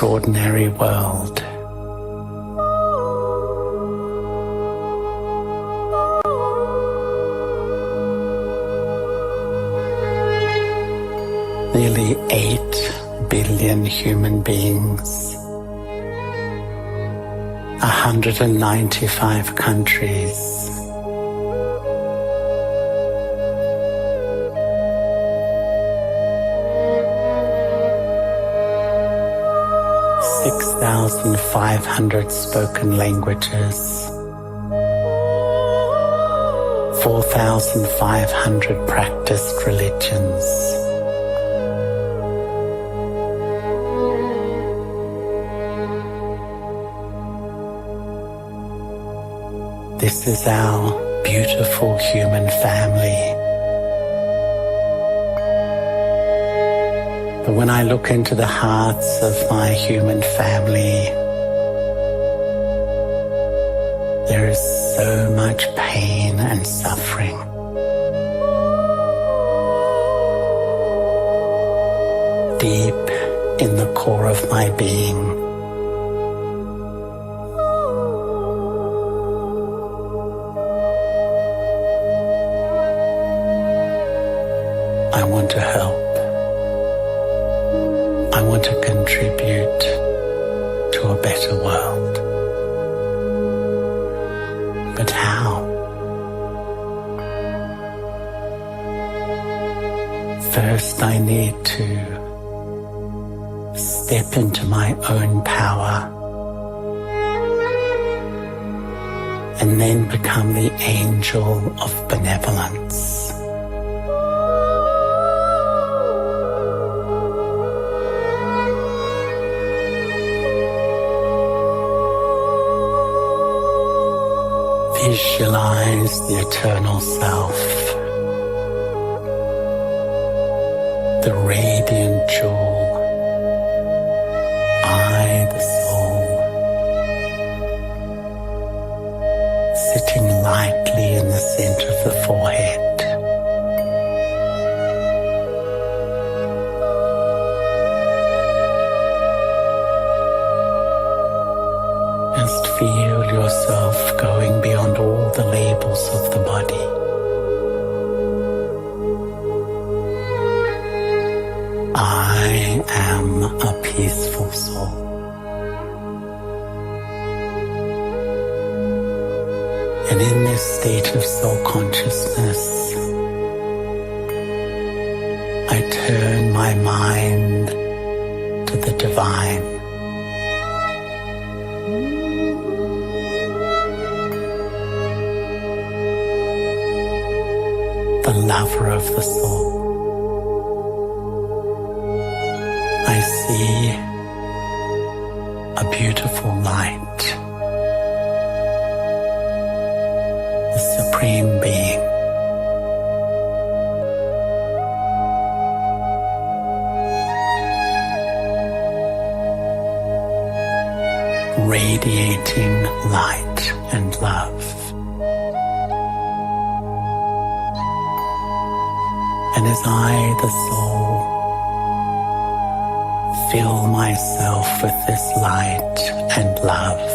extraordinary world. Nearly 8 billion human beings, 195 countries, 6,500 spoken languages, 4,500 practiced religions. This is our beautiful human family. But when I look into the hearts of my human family, there is so much pain and suffering. Deep in the core of my being, I want to help. I want to contribute to a better world. But how? First, I need to step into my own power and then become the angel of benevolence. Visualize the eternal self, the radiant jewel, I, the soul, sitting lightly in the center of the forehead. Just feel yourself going beyond all the labels of the body. I am a peaceful soul. And in this state of soul consciousness, I turn my mind to the divine. The lover of the soul. I see a beautiful light, the Supreme Being. Radiating light and love. And as I, the soul, fill myself with this light and love,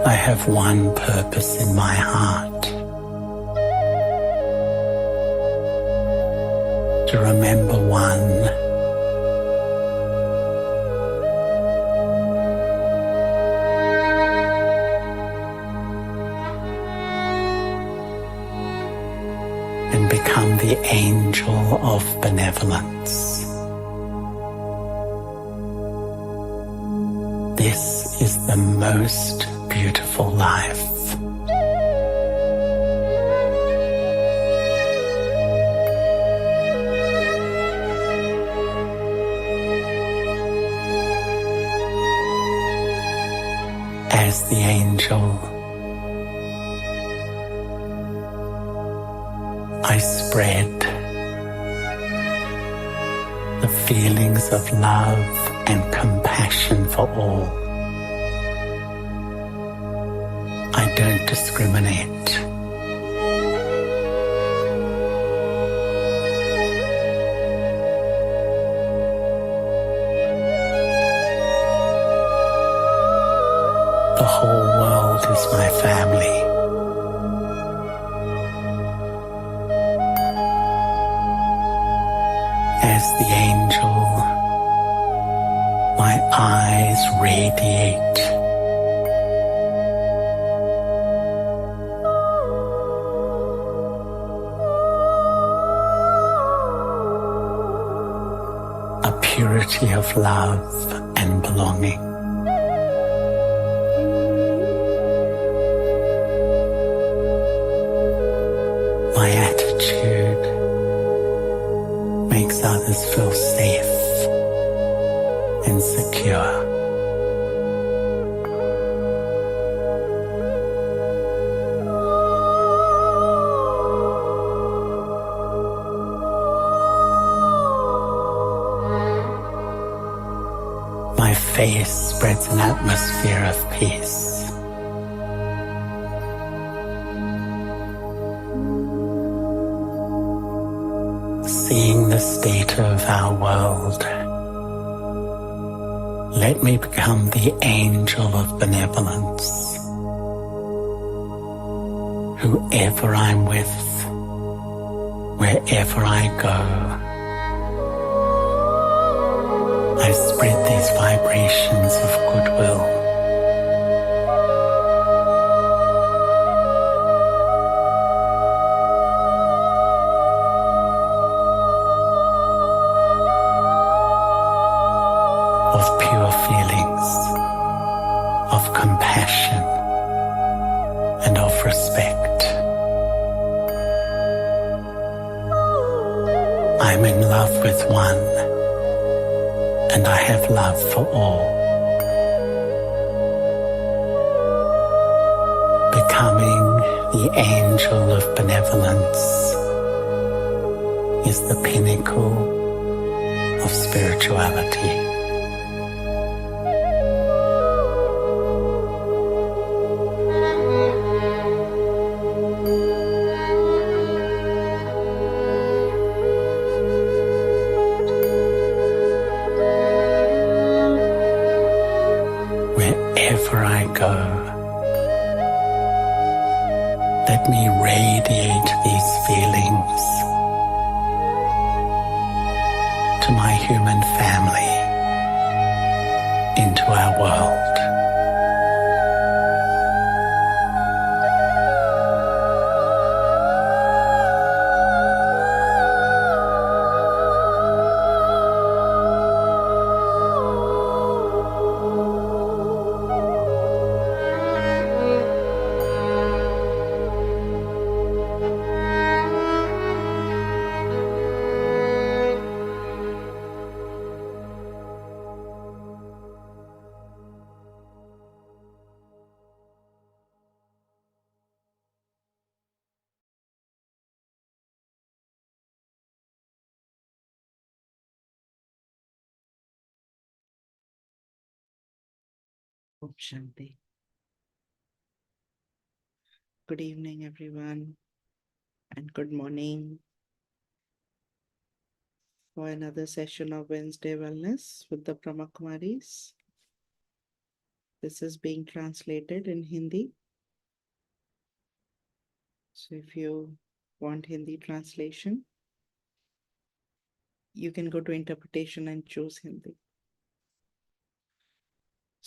I have one purpose in my heart: to remember one and become the angel of benevolence. This is the most beautiful life. As the angel, I spread the feelings of love and compassion for all. I don't discriminate. The whole world is my family. As the angel, my eyes radiate a purity of love and belonging. My attitude makes others feel safe and secure. My face spreads an atmosphere of peace. Seeing the state of our world, let me become the angel of benevolence. Whoever I'm with, wherever I go, I spread these vibrations of goodwill. Of pure feelings, of compassion, and of respect. I'm in love with one, and I have love for all. Becoming the angel of benevolence is the pinnacle of spirituality. Wherever I go, let me radiate these feelings to my human family, into our world. Shanti. Good evening, everyone, and good morning for another session of Wednesday Wellness with the Brahma Kumaris. This is being translated in Hindi. So if you want Hindi translation, you can go to interpretation and choose Hindi.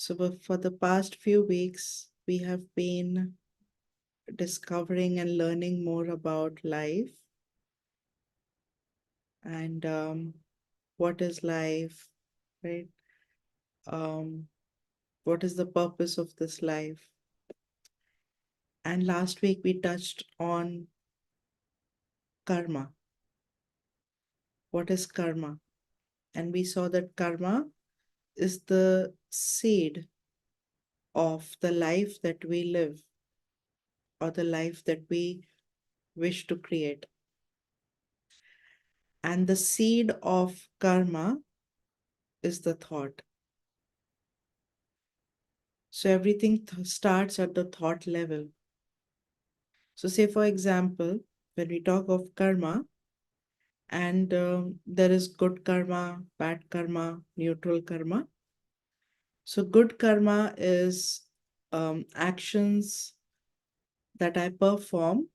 So for the past few weeks, we have been discovering and learning more about life and what is life, right? What is the purpose of this life? And last week we touched on karma. What is karma? And we saw that karma is the seed of the life that we live or the life that we wish to create. And the seed of karma is the thought. So everything starts at the thought level. So say, for example, when we talk of karma, and there is good karma, bad karma, neutral karma. So good karma is actions that I perform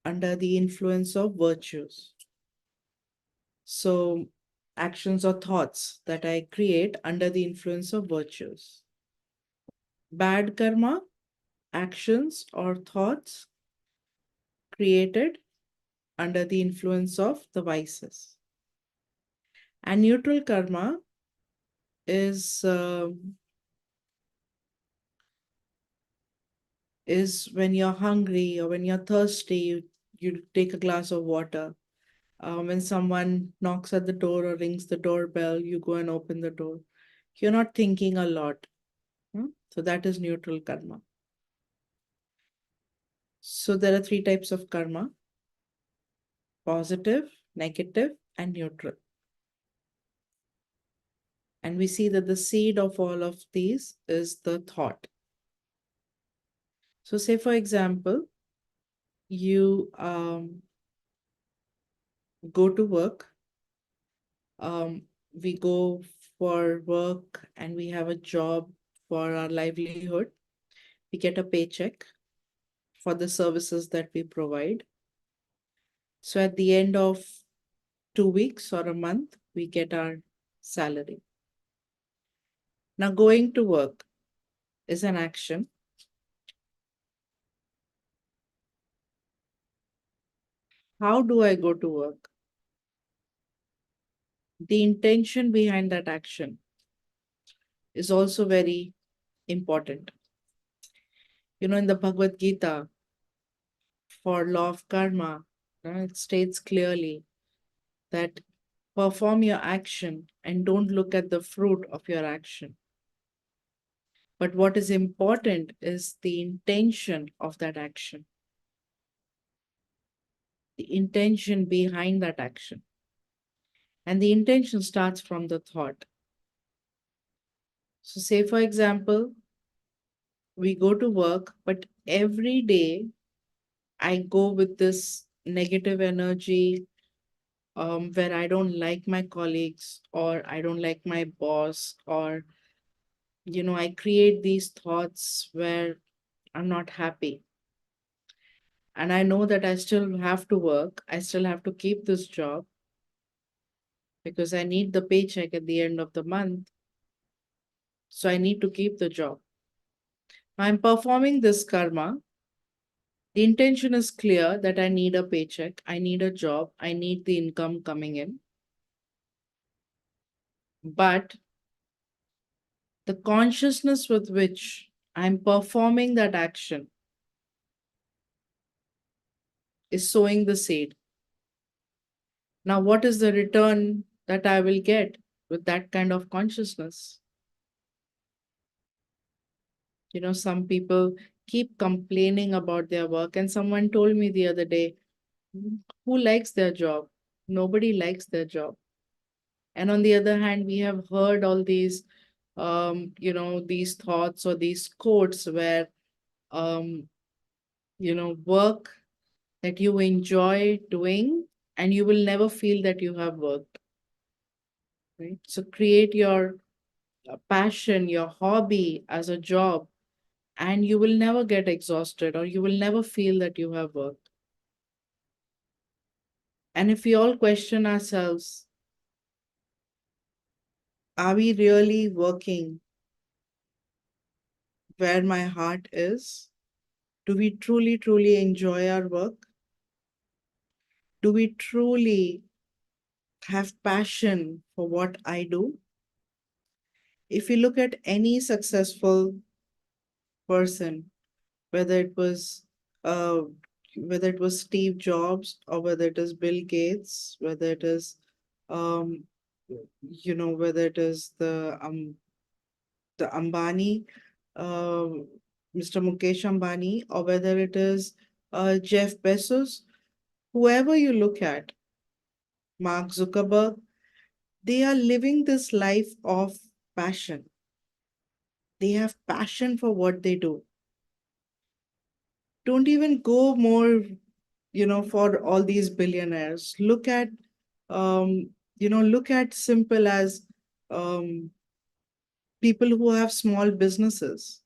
under the influence of virtues. So, actions or thoughts that I create under the influence of virtues. Bad karma, actions or thoughts created under the influence of the vices. And neutral karma is is when you're hungry or when you're thirsty, you take a glass of water. When someone knocks at the door or rings the doorbell, you go and open the door. You're not thinking a lot. So that is neutral karma. So there are three types of karma: positive, negative, and neutral. And we see that the seed of all of these is the thought. So, say for example, you go to work. We go for work and we have a job for our livelihood. We get a paycheck for the services that we provide. So at the end of 2 weeks or a month, we get our salary. Now, going to work is an action. How do I go to work? The intention behind that action is also very important. In the Bhagavad Gita, for law of karma, it states clearly that perform your action and don't look at the fruit of your action. But what is important is the intention of that action, the intention behind that action. And the intention starts from the thought. So, say for example, we go to work, but every day I go with this negative energy where I don't like my colleagues or I don't like my boss, or I create these thoughts where I'm not happy. And I know that I still have to work, I still have to keep this job because I need the paycheck at the end of the month. So I need to keep the job. I'm performing this karma. The intention is clear that I need a paycheck, I need a job, I need the income coming in. But the consciousness with which I'm performing that action is sowing the seed. Now, what is the return that I will get with that kind of consciousness? Some people keep complaining about their work, and someone told me the other day, who likes their job? Nobody likes their job. And on the other hand, we have heard all these, these thoughts or these quotes where, um, work that you enjoy doing and you will never feel that you have worked. Right? So create your passion, your hobby as a job, and you will never get exhausted or you will never feel that you have worked. And if we all question ourselves, are we really working where my heart is? Do we truly, truly enjoy our work? Do we truly have passion for what I do? If you look at any successful person, whether it was uh, whether it was Steve Jobs or whether it is Bill Gates, whether it is um, whether it is the Ambani, uh, Mr. Mukesh Ambani, or whether it is Jeff Bezos, whoever you look at, Mark Zuckerberg, they are living this life of passion. They have passion for what they do. Don't even go more, for all these billionaires. Look at simple as um, people who have small businesses.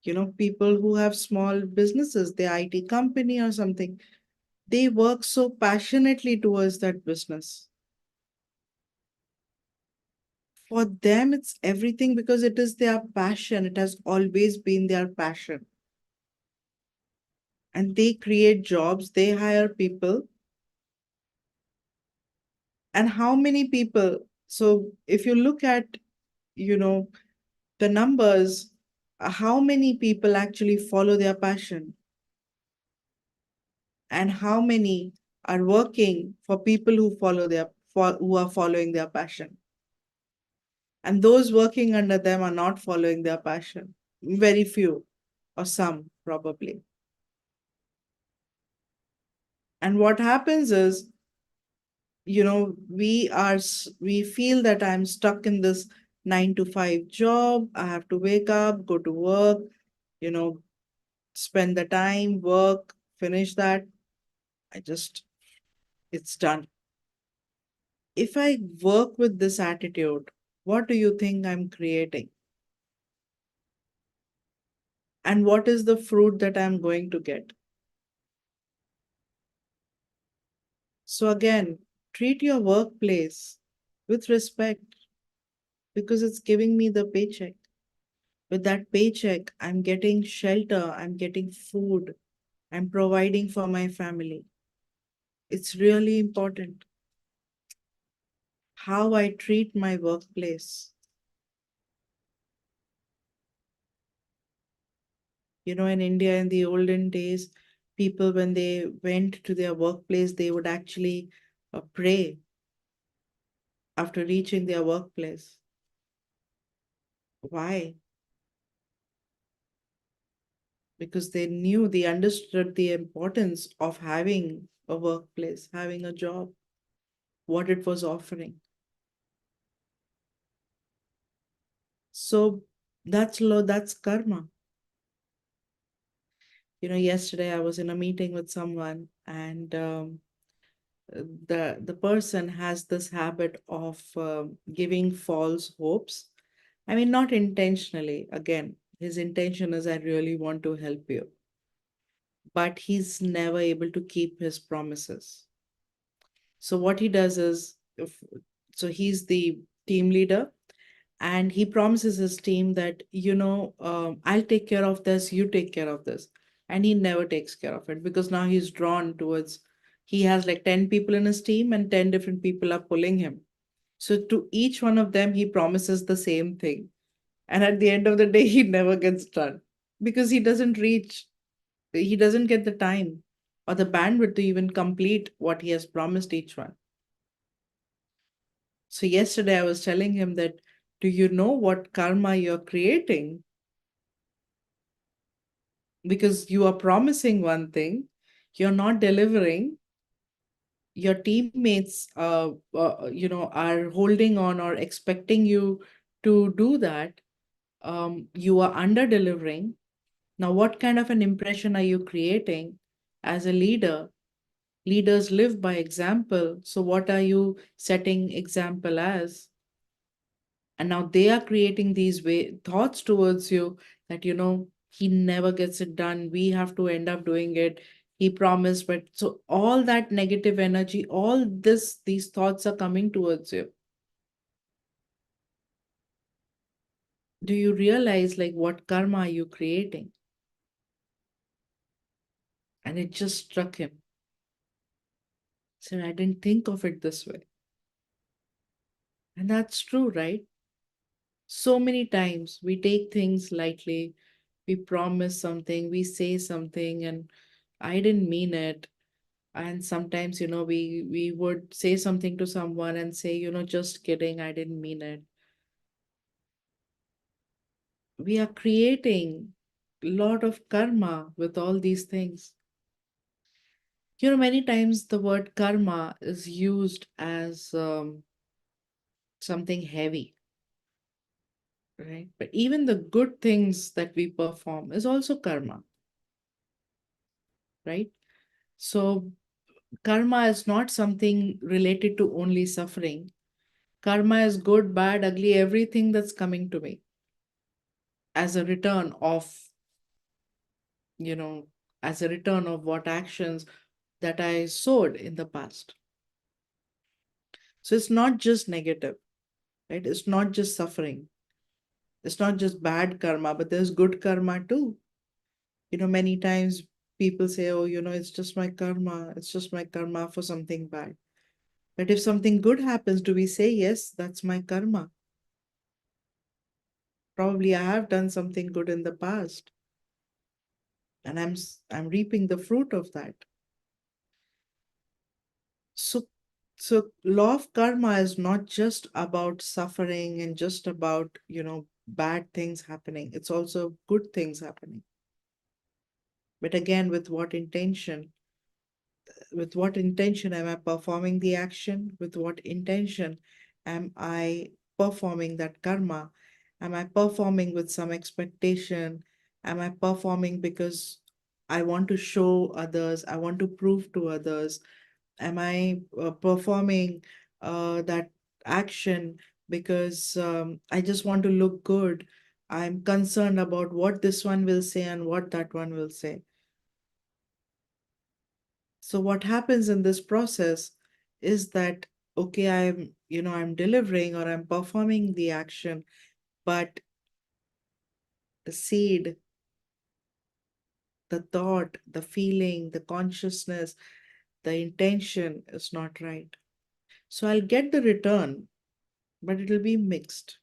People who have small businesses, their IT company or something, they work so passionately towards that business. For them, it's everything because it is their passion. It has always been their passion. And they create jobs, they hire people. And how many people? So if you look at, you know, the numbers, how many people actually follow their passion? And how many are working for people who are following their passion? And those working under them are not following their passion. Very few, or some probably. And what happens is, we feel that I'm stuck in this 9 to 5 job. I have to wake up, go to work, you know, spend the time, work, finish that. It's done. If I work with this attitude, what do you think I'm creating? And what is the fruit that I'm going to get? So, again, treat your workplace with respect because it's giving me the paycheck. With that paycheck, I'm getting shelter, I'm getting food, I'm providing for my family. It's really important how I treat my workplace. In India, in the olden days, people, when they went to their workplace, they would actually pray after reaching their workplace. Why? Because they understood the importance of having a workplace, having a job, what it was offering. So that's karma. Yesterday I was in a meeting with someone, and the person has this habit of giving false hopes. I mean, not intentionally. Again, his intention is, I really want to help you, but he's never able to keep his promises. So what he does is, so he's the team leader, and he promises his team that, I'll take care of this, you take care of this, and he never takes care of it because now he's drawn towards. He has like 10 people in his team, and 10 different people are pulling him. So to each one of them, he promises the same thing. And at the end of the day, he never gets done because he doesn't get the time or the bandwidth to even complete what he has promised each one. So yesterday I was telling him that, do you know what karma you're creating? Because you are promising one thing, you're not delivering, your teammates are holding on or expecting you to do that. You are under delivering. Now what kind of an impression are you creating as a leader? Leaders live by example, so what are you setting example as? And now they are creating these thoughts towards you that, he never gets it done, we have to end up doing it, he promised. But so all that negative energy, all these thoughts are coming towards you. Do you realize like what karma are you creating? And it just struck him. So I didn't think of it this way. And that's true, right? So many times we take things lightly. We promise something, we say something, and I didn't mean it. And sometimes, we would say something to someone and say, just kidding, I didn't mean it. We are creating a lot of karma with all these things. Many times the word karma is used as something heavy, right? But even the good things that we perform is also karma, right? So karma is not something related to only suffering. Karma is good, bad, ugly, everything that's coming to me as a return of as a return of what actions that I sowed in the past. So it's not just negative, right? It's not just suffering. It's not just bad karma, but there's good karma too. Many times people say, oh, it's just my karma. It's just my karma for something bad. But if something good happens, do we say, yes, that's my karma? Probably I have done something good in the past, and I'm reaping the fruit of that. So, so law of karma is not just about suffering and just about, bad things happening. It's also good things happening. But again, with what intention? With what intention am I performing the action? With what intention am I performing that karma? Am I performing with some expectation? Am I performing because I want to show others? I want to prove to others? Am I performing that action because I just want to look good? I'm concerned about what this one will say and what that one will say. So what happens in this process is that, okay, I'm delivering or I'm performing the action, but the seed, the thought, the feeling, the consciousness, the intention is not right. So I'll get the return, but it'll be mixed.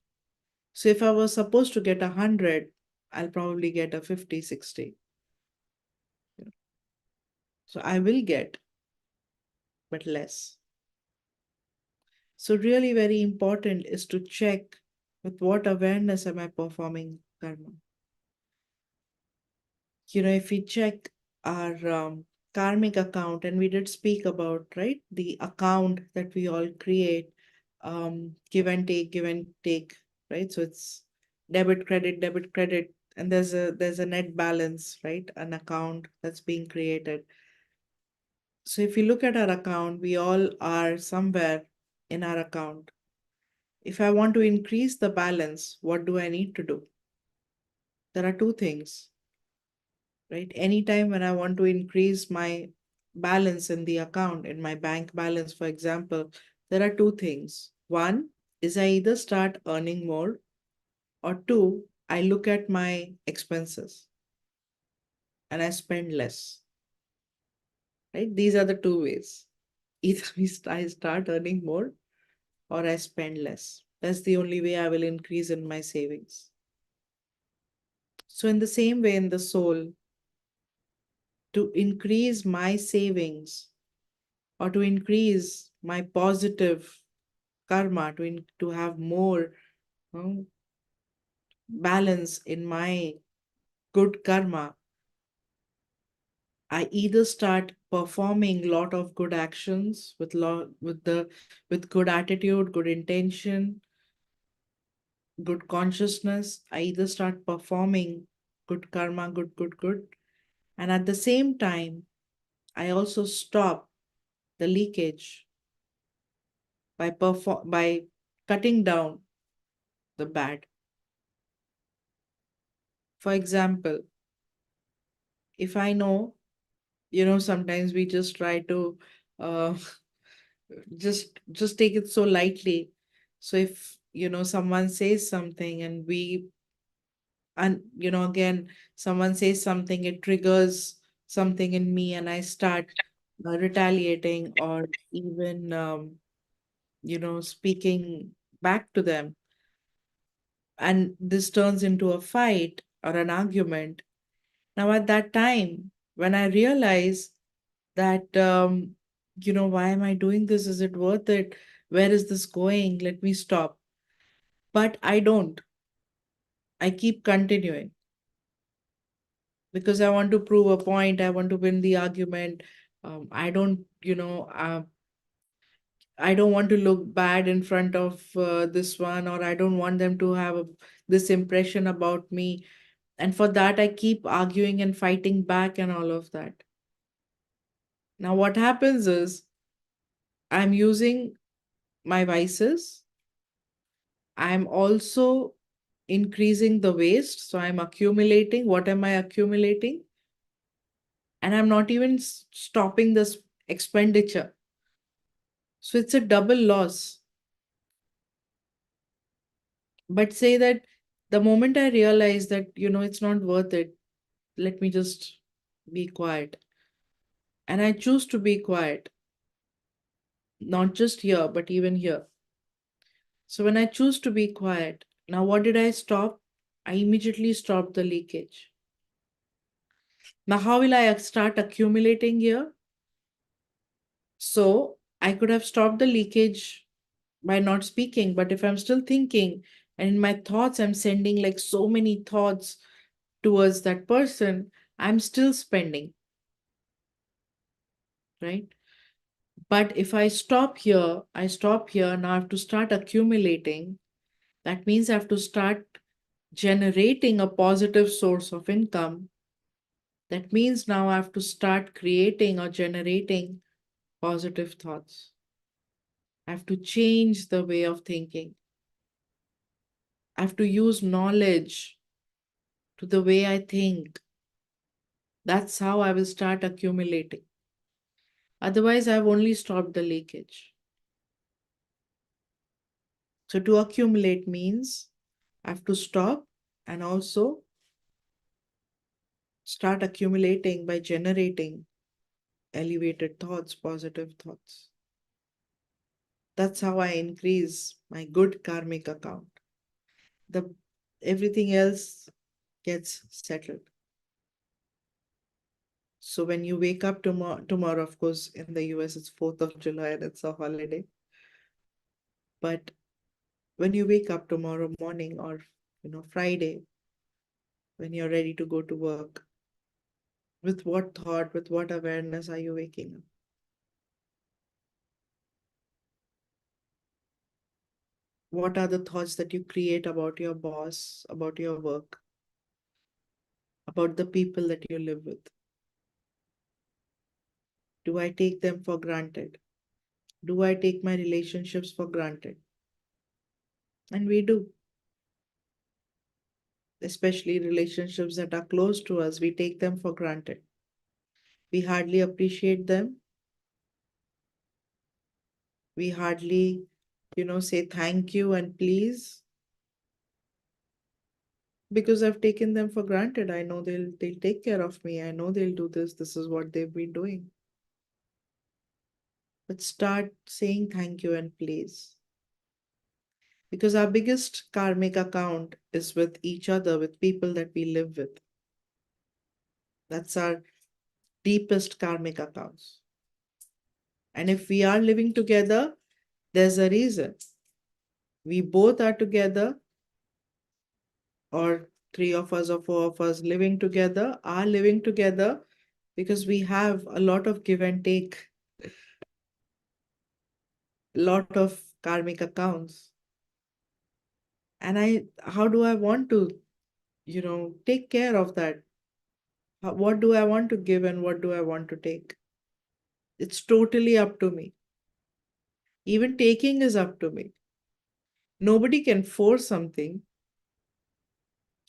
So if I was supposed to get 100, I'll probably get a 50, 60. So I will get, but less. So really very important is to check with what awareness am I performing karma. If we check our karmic account, and we did speak about, right, the account that we all create, give and take, right? So it's debit, credit, and there's a net balance, right? An account that's being created. So if you look at our account, we all are somewhere in our account. If I want to increase the balance, what do I need to do? There are two things, right? Anytime when I want to increase my balance in the account, in my bank balance, for example, there are two things. One is I either start earning more, or two, I look at my expenses and I spend less, right? These are the two ways. Either I start earning more or I spend less. That's the only way I will increase in my savings. So, in the same way, in the soul, to increase my savings or to increase my positive karma, to have more balance in my good karma, I either start performing lot of good actions with good attitude, good intention, good consciousness. I either start performing good karma, good, and at the same time, I also stop the leakage by cutting down the bad. For example, if I know, sometimes we just try to uh, just take it so lightly. So if someone says something and again someone says something, it triggers something in me and I start retaliating or even speaking back to them, and this turns into a fight or an argument. Now at that time when I realize that why am I doing this, is it worth it, where is this going, let me stop. But I don't. I keep continuing because I want to prove a point, I want to win the argument. I don't I don't want to look bad in front of this one, or I don't want them to have this impression about me. And for that, I keep arguing and fighting back and all of that. Now, what happens is I'm using my vices. I'm also increasing the waste. So I'm accumulating. What am I accumulating? And I'm not even stopping this expenditure. So it's a double loss. But say that the moment I realize that, it's not worth it, let me just be quiet. And I choose to be quiet, not just here, but even here. So when I choose to be quiet, now what did I stop? I immediately stopped the leakage. Now, how will I start accumulating here? So I could have stopped the leakage by not speaking, but if I'm still thinking and in my thoughts, I'm sending like so many thoughts towards that person, I'm still spending, right? But if I stop here, now I have to start accumulating. That means I have to start generating a positive source of income. That means now I have to start creating or generating positive thoughts. I have to change the way of thinking. I have to use knowledge to the way I think. That's how I will start accumulating. Otherwise, I've only stopped the leakage. So, to accumulate means I have to stop and also start accumulating by generating elevated thoughts, positive thoughts. That's how I increase my good karmic account. The everything else gets settled. So when you wake up tomorrow, of course, in the US it's 4th of July and it's a holiday. But when you wake up tomorrow morning or Friday, when you're ready to go to work, with what thought, with what awareness are you waking up? What are the thoughts that you create about your boss, about your work, about the people that you live with? Do I take them for granted? Do I take my relationships for granted? And we do, especially relationships that are close to us, we take them for granted. We hardly appreciate them. We hardly, say thank you and please because I've taken them for granted. I know they'll take care of me. I know they'll do this. This is what they've been doing. But start saying thank you and please. Because our biggest karmic account is with each other, with people that we live with. That's our deepest karmic accounts. And if we are living together, there's a reason. We both are together, or three of us or four of us are living together because we have a lot of give and take, a lot of karmic accounts. And how do I want to, take care of that? What do I want to give and what do I want to take? It's totally up to me. Even taking is up to me. Nobody can force something.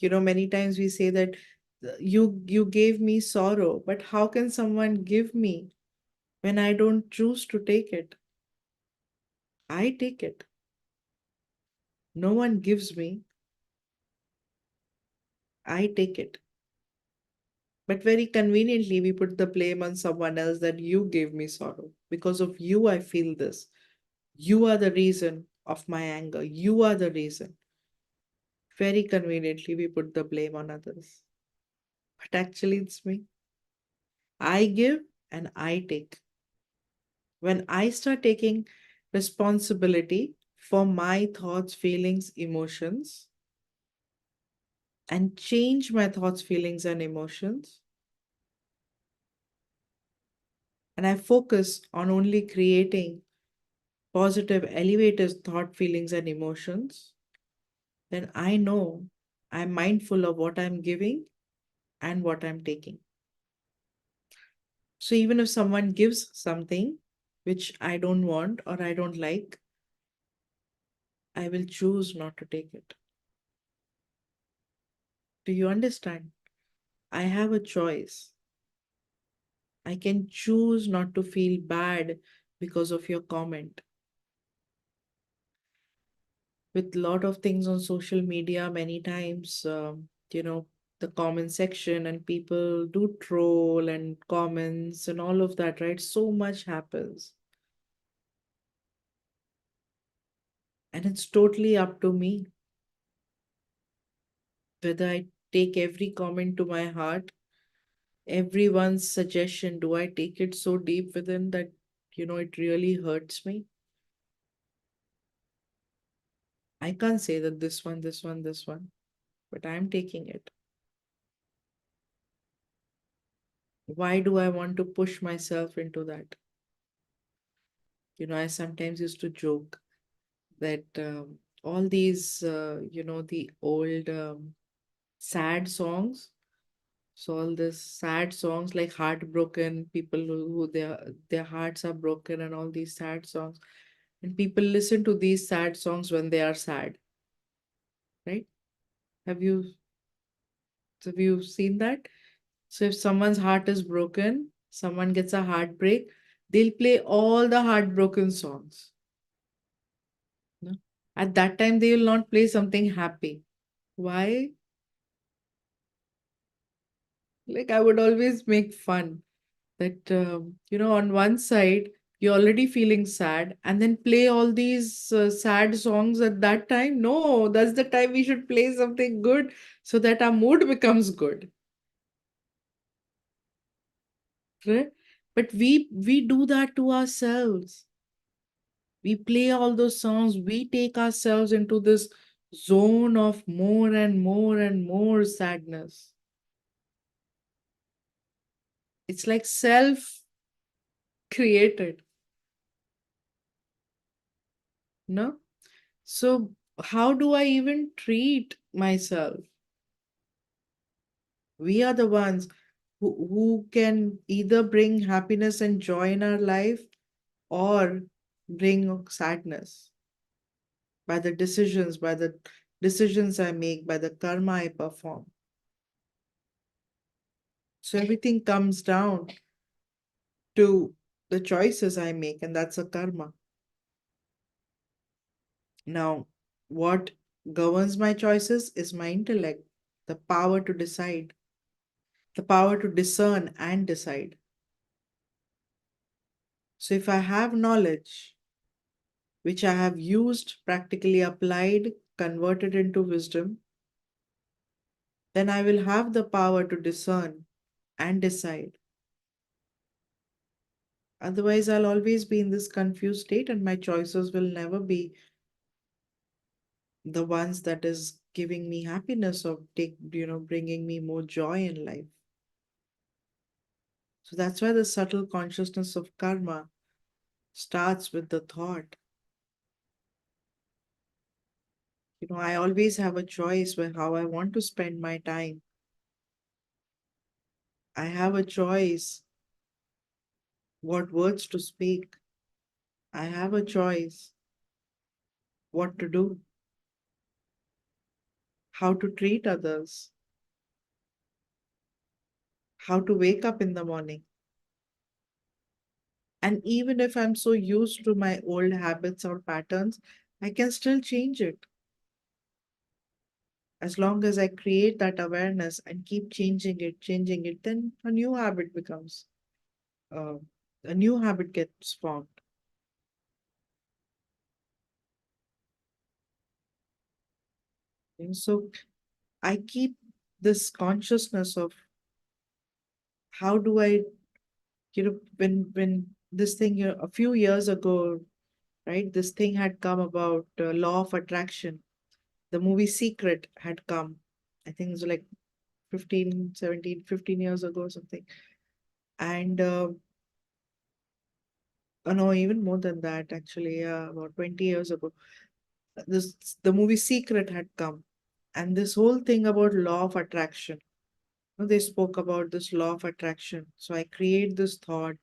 Many times we say that you gave me sorrow, but how can someone give me when I don't choose to take it? I take it. No one gives me. I take it. But very conveniently, we put the blame on someone else that you gave me sorrow. Because of you, I feel this. You are the reason of my anger. You are the reason. Very conveniently, we put the blame on others. But actually, it's me. I give and I take. When I start taking responsibility for my thoughts, feelings, emotions, and change my thoughts, feelings, and emotions, and I focus on only creating positive, elevated thought, feelings, and emotions, then I know I'm mindful of what I'm giving and what I'm taking. So even if someone gives something which I don't want or I don't like, I will choose not to take it. Do you understand? I have a choice. I can choose not to feel bad because of your comment. With a lot of things on social media, many times, the comment section and people do troll and comments and all of that, right? So much happens. And it's totally up to me whether I take every comment to my heart, everyone's suggestion. Do I take it so deep within that, it really hurts me? I can't say that this one, but I'm taking it. Why do I want to push myself into that? I sometimes used to joke that all these, the old sad songs. So all these sad songs like heartbroken people who their hearts are broken and all these sad songs, and people listen to these sad songs when they are sad, right? Have you have you seen that? So if someone's heart is broken, someone gets a heartbreak, they'll play all the heartbroken songs. No? At that time, they will not play something happy. Why? Like I would always make fun that, on one side, you're already feeling sad and then play all these sad songs at that time. No, that's the time we should play something good so that our mood becomes good. Right? But we do that to ourselves. We play all those songs, we take ourselves into this zone of more and more and more sadness. It's like self created, no? So, how do I even treat myself? We are the ones who can either bring happiness and joy in our life or bring sadness by the decisions I make, by the karma I perform. So, everything comes down to the choices I make, and that's a karma. Now, what governs my choices is my intellect, the power to decide, the power to discern and decide. So, if I have knowledge, which I have used, practically applied, converted into wisdom, then I will have the power to discern and decide. Otherwise, I'll always be in this confused state, and my choices will never be the ones that is giving me happiness or bringing me more joy in life. So that's why the subtle consciousness of karma starts with the thought. I always have a choice with how I want to spend my time. I have a choice what words to speak. I have a choice what to do, how to treat others, how to wake up in the morning. And even if I'm so used to my old habits or patterns, I can still change it. As long as I create that awareness and keep changing it, then uh, a new habit gets formed. And so I keep this consciousness of how do I, when this thing a few years ago, right, this thing had come about law of attraction. The movie Secret had come. I think it was like 15 years ago or something. And no, even more than that, actually, about 20 years ago. This the movie Secret had come. And this whole thing about law of attraction. They spoke about this law of attraction. So I create this thought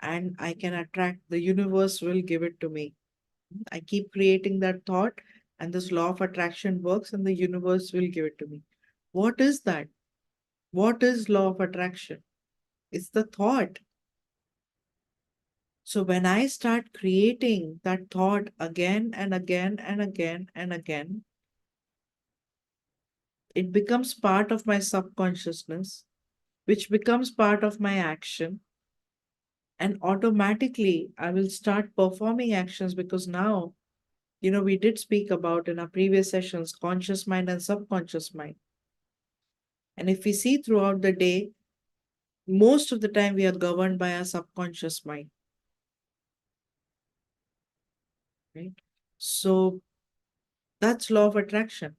and I can attract, the universe will give it to me. I keep creating that thought, and this law of attraction works, and the universe will give it to me. What is that? What is law of attraction? It's the thought. So when I start creating that thought again and again and again and again, it becomes part of my subconsciousness, which becomes part of my action. And automatically, I will start performing actions because now, we did speak about in our previous sessions conscious mind and subconscious mind. And if we see throughout the day, most of the time we are governed by our subconscious mind, right? So that's law of attraction.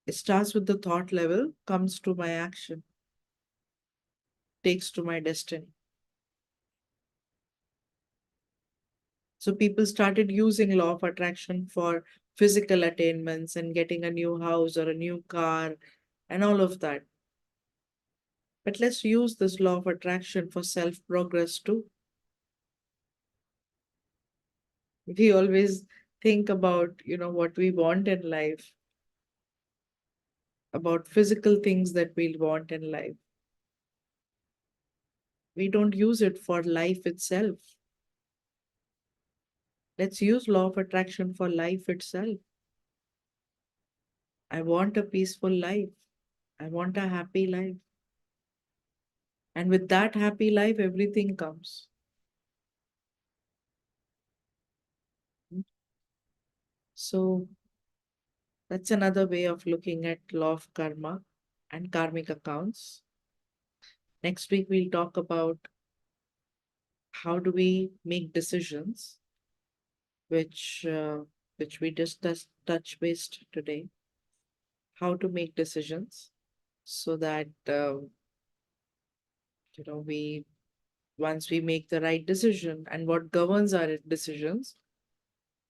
It starts with the thought level, comes to my action, takes to my destiny. So people started using law of attraction for physical attainments and getting a new house or a new car and all of that. But let's use this law of attraction for self progress too. We always think about, what we want in life, about physical things that we want in life. We don't use it for life itself. Let's use law of attraction for life itself. I want a peaceful life. I want a happy life. And with that happy life, everything comes. So that's another way of looking at law of karma and karmic accounts. Next week, we'll talk about how do we make decisions, which we just touch based today. How to make decisions so that we once we make the right decision and what governs our decisions,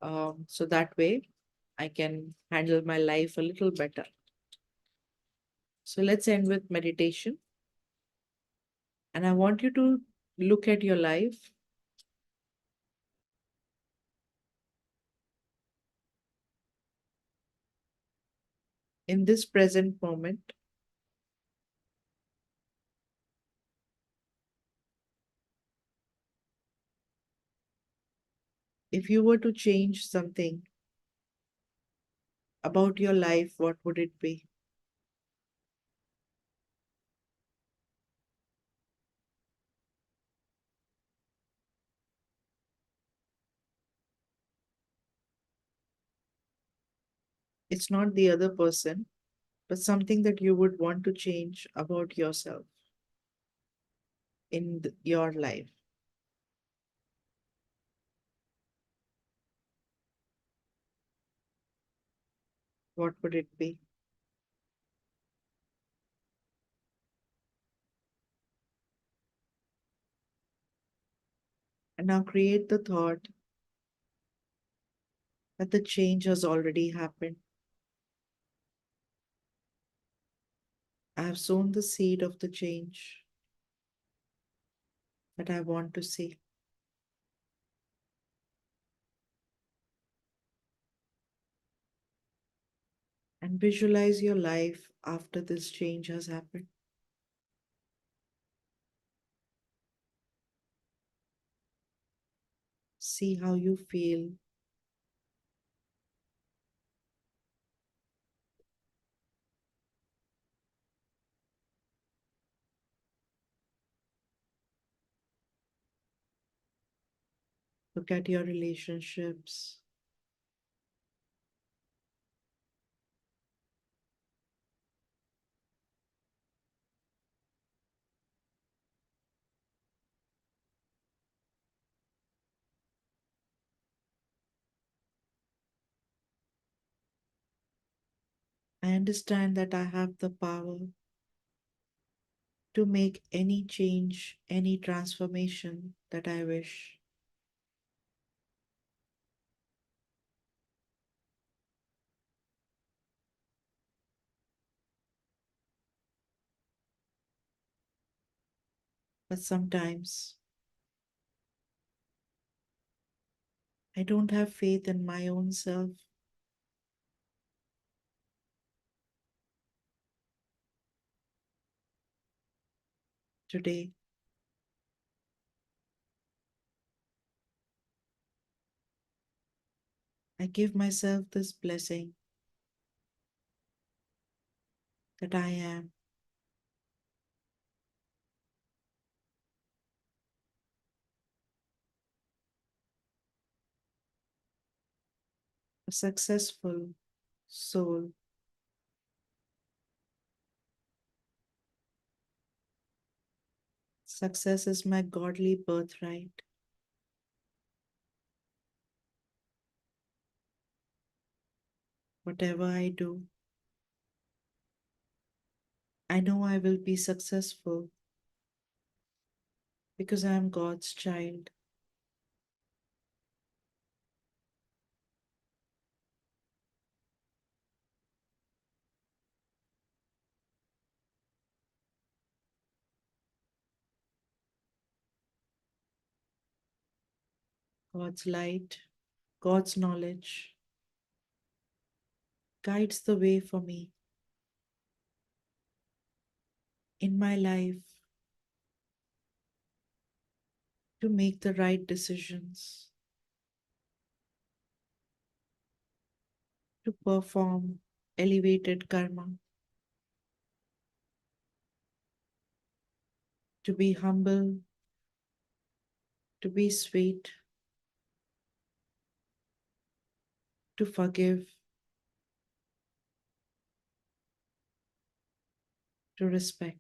so that way I can handle my life a little better. So let's end with meditation. And I want you to look at your life in this present moment. If you were to change something about your life, what would it be? It's not the other person, but something that you would want to change about yourself in your life. What would it be? And now create the thought that the change has already happened. I have sown the seed of the change that I want to see. And visualize your life after this change has happened. See how you feel. Look at your relationships. I understand that I have the power to make any change, any transformation that I wish. But sometimes I don't have faith in my own self. Today, I give myself this blessing that I am a successful soul. Success is my godly birthright. Whatever I do, I know I will be successful because I am God's child. God's light, God's knowledge guides the way for me in my life to make the right decisions, to perform elevated karma, to be humble, to be sweet, to forgive, to respect.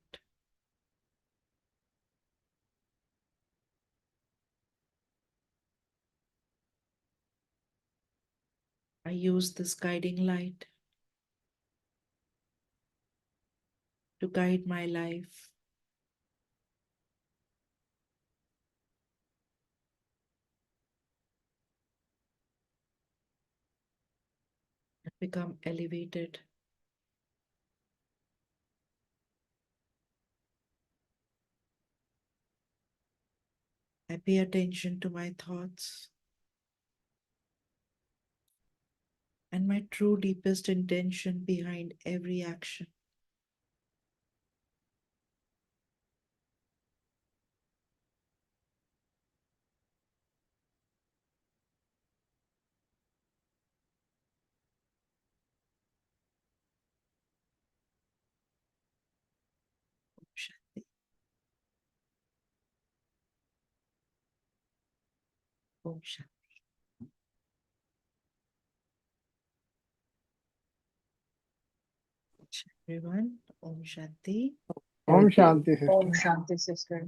I use this guiding light to guide my life. And become elevated. I pay attention to my thoughts and my true deepest intention behind every action. Om Shanti. Om Shanti. Everyone, Om Shanti. Om Shanti, sister. Om Shanti, sister.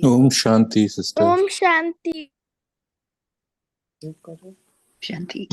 Om Shanti, sister. Om Shanti. Shanti.